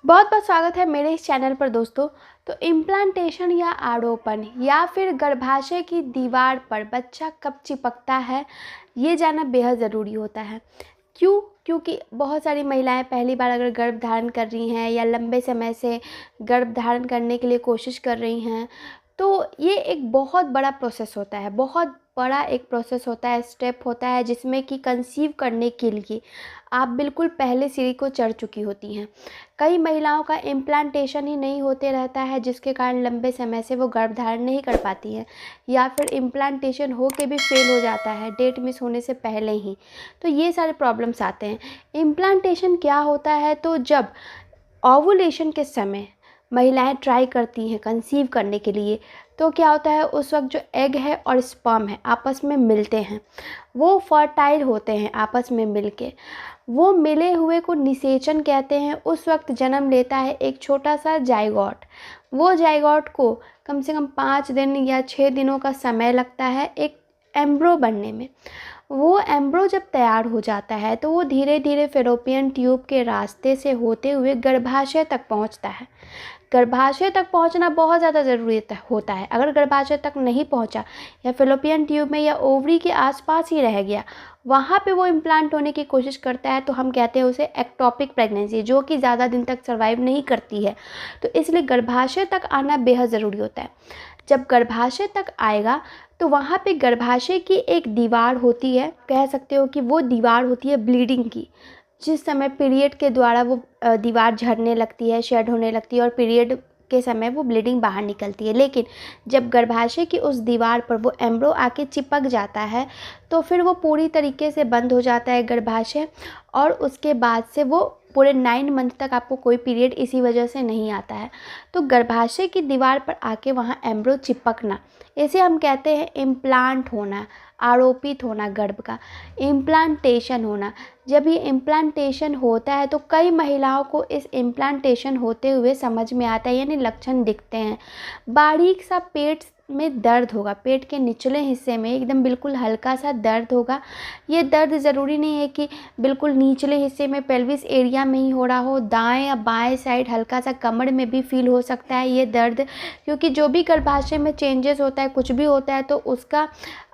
बहुत बहुत स्वागत है मेरे इस चैनल पर दोस्तों। तो इम्प्लांटेशन या आरोपण या फिर गर्भाशय की दीवार पर बच्चा कब चिपकता है, ये जानना बेहद ज़रूरी होता है। क्यों? क्योंकि बहुत सारी महिलाएं पहली बार अगर गर्भ धारण कर रही हैं या लंबे समय से गर्भ धारण करने के लिए कोशिश कर रही हैं, तो ये एक बहुत बड़ा प्रोसेस होता है, बहुत बड़ा एक प्रोसेस होता है, स्टेप होता है, जिसमें कि कंसीव करने के लिए आप बिल्कुल पहले सीढ़ी को चढ़ चुकी होती हैं। कई महिलाओं का इम्प्लांटेशन ही नहीं होते रहता है, जिसके कारण लंबे समय से वो गर्भ धारण नहीं कर पाती हैं, या फिर इम्प्लांटेशन हो के भी फेल हो जाता है डेट मिस होने से पहले ही। तो ये सारे प्रॉब्लम्स आते हैं। इम्प्लांटेशन क्या होता है? तो जब ओवुलेशन के समय महिलाएं ट्राई करती हैं कंसीव करने के लिए, तो क्या होता है, उस वक्त जो एग है और स्पर्म है आपस में मिलते हैं, वो फर्टाइल होते हैं आपस में मिलके। वो मिले हुए को निषेचन कहते हैं। उस वक्त जन्म लेता है एक छोटा सा जाइगोट। वो जाइगोट को कम से कम 5 दिन या 6 दिनों का समय लगता है एक एम्ब्रो बनने में। वो एम्ब्रो जब तैयार हो जाता है तो वो धीरे धीरे फेलोपियन ट्यूब के रास्ते से होते हुए गर्भाशय तक पहुंचता है। गर्भाशय तक पहुंचना बहुत ज़्यादा ज़रूरी होता है। अगर गर्भाशय तक नहीं पहुंचा या फेलोपियन ट्यूब में या ओवरी के आसपास ही रह गया, वहाँ पे वो इम्प्लांट होने की कोशिश करता है, तो हम कहते हैं उसे एक्टोपिक प्रेगनेंसी, जो कि ज़्यादा दिन तक सर्वाइव नहीं करती है। तो इसलिए गर्भाशय तक आना बेहद ज़रूरी होता है। जब गर्भाशय तक आएगा तो वहाँ पे गर्भाशय की एक दीवार होती है, कह सकते हो कि वो दीवार होती है ब्लीडिंग की। जिस समय पीरियड के द्वारा वो दीवार झड़ने लगती है, शेड होने लगती है, और पीरियड के समय वो ब्लीडिंग बाहर निकलती है। लेकिन जब गर्भाशय की उस दीवार पर वो एम्ब्रो आके चिपक जाता है, तो फिर वो पूरी तरीके से बंद हो जाता है गर्भाशय, और उसके बाद से वो पूरे 9 मंथ तक आपको कोई पीरियड इसी वजह से नहीं आता है। तो गर्भाशय की दीवार पर आके वहाँ एम्ब्रो चिपकना, इसे हम कहते हैं इम्प्लांट होना, आरोपित होना गर्भ का, इम्प्लांटेशन होना। जब ये इम्प्लांटेशन होता है तो कई महिलाओं को इस इम्प्लांटेशन होते हुए समझ में आता है, यानी लक्षण दिखते हैं। बारीक सा पेट में दर्द होगा, पेट के निचले हिस्से में एकदम बिल्कुल हल्का सा दर्द होगा। ये दर्द ज़रूरी नहीं है कि बिल्कुल निचले हिस्से में पेल्विस एरिया में ही हो रहा हो, दाएं या बाएं साइड हल्का सा कमर में भी फील हो सकता है ये दर्द। क्योंकि जो भी गर्भाशय में चेंजेस होता है, कुछ भी होता है, तो उसका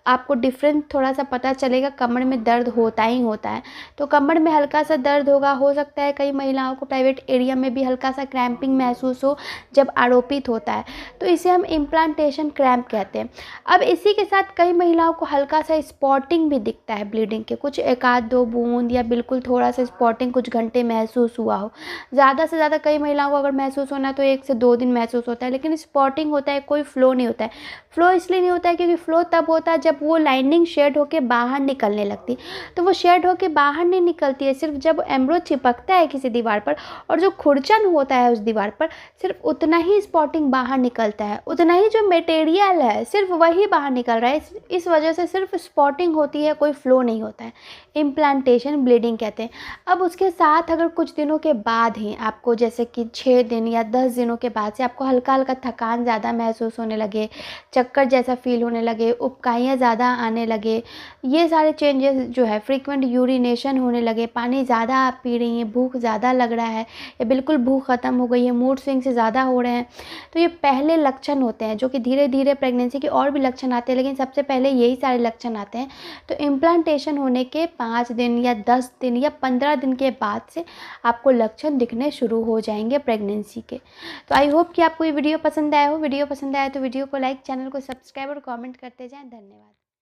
आपको डिफरेंट थोड़ा सा पता चलेगा। कमर में दर्द होता ही होता है, तो कमर में हल्का सा दर्द होगा। हो सकता है कई महिलाओं को प्राइवेट एरिया में भी हल्का सा क्रैम्पिंग महसूस हो जब आरोपित होता है, तो इसे हम इम्प्लांटेशन क्रैम्प कहते हैं। अब इसी के साथ कई महिलाओं को हल्का सा स्पॉटिंग भी दिखता है, ब्लीडिंग के कुछ 1-2 बूंद या बिल्कुल थोड़ा सा स्पॉटिंग कुछ घंटे महसूस हुआ हो। ज़्यादा से ज़्यादा कई महिलाओं को अगर महसूस होना है तो 1 से 2 दिन महसूस होता है, लेकिन स्पॉटिंग होता है, कोई फ्लो नहीं होता है। फ्लो इसलिए नहीं होता है क्योंकि फ्लो तब होता है जब वो लाइनिंग शेड होके बाहर निकलने लगती। तो वो शेड होके बाहर नहीं निकलती है, सिर्फ जब एम्ब्रो चिपकता है किसी दीवार पर और जो खुरचन होता है उस दीवार पर, सिर्फ उतना ही स्पॉटिंग बाहर निकलता है, उतना ही जो मटेरियल है सिर्फ वही बाहर निकल रहा है। इस वजह से सिर्फ स्पॉटिंग होती है, कोई फ्लो नहीं होता है। इम्प्लांटेशन ब्लीडिंग कहते हैं। अब उसके साथ अगर कुछ दिनों के बाद ही आपको, जैसे कि 6 दिन या 10 दिनों के बाद से आपको हल्का हल्का थकान ज़्यादा महसूस होने लगे, चक्कर जैसा फील होने लगे, उबकाइयाँ ज़्यादा आने लगे, ये सारे चेंजेस जो है, फ्रीक्वेंट यूरिनेशन होने लगे, पानी ज़्यादा आप पी रही हैं, भूख ज़्यादा लग रहा है या बिल्कुल भूख ख़त्म हो गई है, मूड स्विंग से ज़्यादा हो रहे हैं, तो ये पहले लक्षण होते हैं। जो कि धीरे धीरे प्रेगनेंसी के और भी लक्षण आते हैं, लेकिन सबसे पहले यही सारे लक्षण आते हैं। तो इम्प्लांटेशन होने के 5 दिन या 10 दिन या 15 दिन के बाद से आपको लक्षण दिखने शुरू हो जाएंगे प्रेगनेंसी के। तो आई होप कि आपको ये वीडियो पसंद आया हो। वीडियो पसंद आया तो वीडियो को लाइक, चैनल को सब्सक्राइब और कमेंट करते जाएं। धन्यवाद।